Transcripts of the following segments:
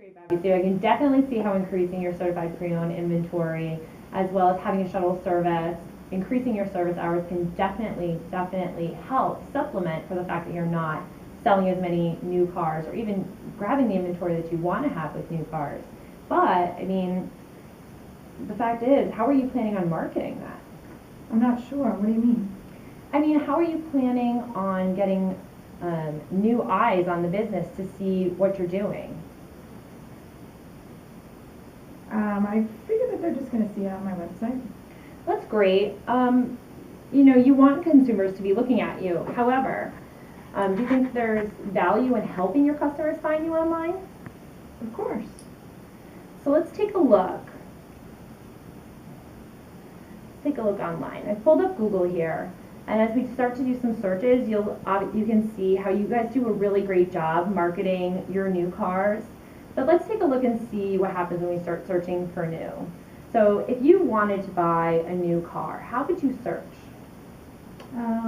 great, Bobby. So I can definitely see how increasing your certified pre-owned inventory, as well as having a shuttle service, increasing your service hours can definitely help supplement for the fact that you're not selling as many new cars or even grabbing the inventory that you want to have with new cars. But, I mean, the fact is, how are you planning on marketing that? I'm not sure. What do you mean? I mean, how are you planning on getting new eyes on the business to see what you're doing? I figure that they're just going to see it on my website. That's great. You know, you want consumers to be looking at you. However, do you think there's value in helping your customers find you online? Of course. So let's take a look. Take a look online. I pulled up Google here, and as we start to do some searches, you can see how you guys do a really great job marketing your new cars. But let's take a look and see what happens when we start searching for new. So if you wanted to buy a new car, how would you search? I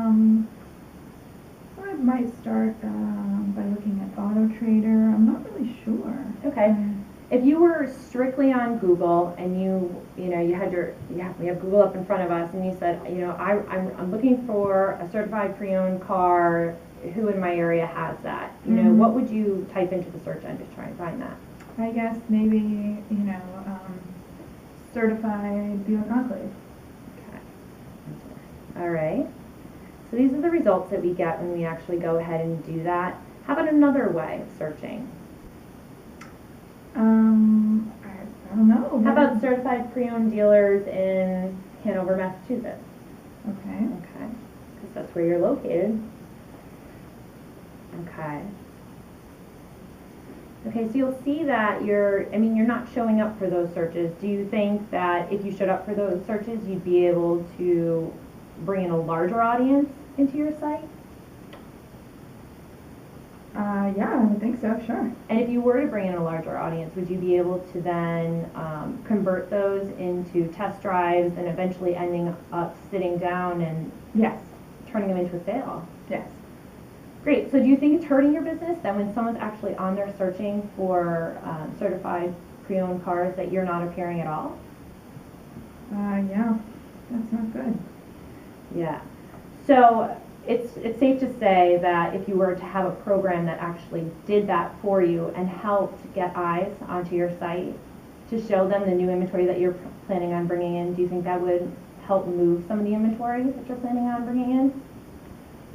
might start by looking at Auto Trader. I'm not really sure. Okay. If you were strictly on Google and you had we have Google up in front of us and you said, you know, I'm looking for a certified pre-owned car, who in my area has that? You know, what would you type into the search engine to try and find that? I guess maybe, you know, certified Buick Enclave. Okay. All right. So these are the results that we get when we actually go ahead and do that. How about another way of searching? I don't know. How about certified pre-owned dealers in Hanover, Massachusetts? Okay. Okay, because that's where you're located. Okay. Okay, so you'll see that you're not showing up for those searches. Do you think that if you showed up for those searches, you'd be able to bring in a larger audience into your site? Yeah, I would think so, sure. And if you were to bring in a larger audience, would you be able to then convert those into test drives and eventually ending up sitting down and Yes. turning them into a sale? Yes. Great. So do you think it's hurting your business that when someone's actually on there searching for certified pre-owned cars that you're not appearing at all? Yeah, that's not good. Yeah. So it's safe to say that if you were to have a program that actually did that for you and helped get eyes onto your site to show them the new inventory that you're planning on bringing in, do you think that would help move some of the inventory that you're planning on bringing in?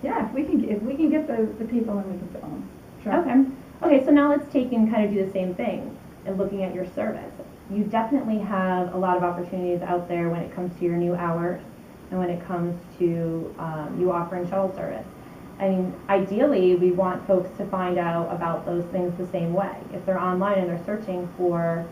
Yeah, if we can get the people, then we can fill them. Sure. Okay. Okay, so now let's take and kind of do the same thing and looking at your service. You definitely have a lot of opportunities out there when it comes to your new hours and when it comes to you offering shuttle service. I mean, ideally, we want folks to find out about those things the same way. If they're online and they're searching for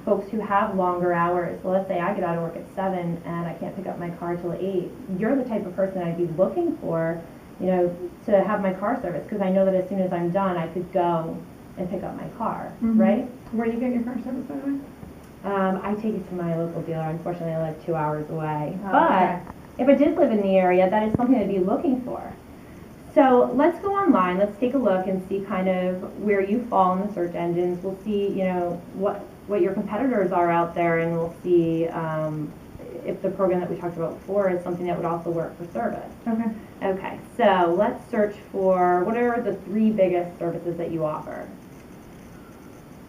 folks who have longer hours, well, let's say I get out of work at 7 and I can't pick up my car till 8, you're the type of person I'd be looking for, you know, to have my car service, because I know that as soon as I'm done, I could go and pick up my car, right? Where do you get your car service, by the way? I take it to my local dealer. Unfortunately, I live 2 hours away. Oh, But okay. if I did live in the area, that is something I'd be looking for. So let's go online. Let's take a look and see kind of where you fall in the search engines. We'll see, you know, what your competitors are out there, and we'll see if the program that we talked about before is something that would also work for service. Okay. Okay, so let's search for what are the 3 biggest services that you offer.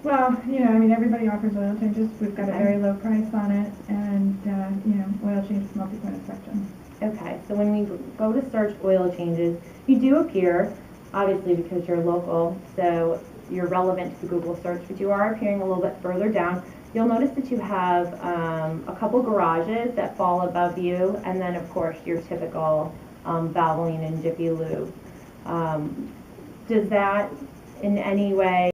Well, you know, I mean, everybody offers oil changes. We've got a Okay. very low price on it, and, you know, oil changes, multi-point inspection. Okay, so when we go to search oil changes, you do appear, obviously because you're local, so you're relevant to the Google search, but you are appearing a little bit further down. You'll notice that you have a couple garages that fall above you, and then of course your typical Valvoline and Jiffy Lube. Does that in any way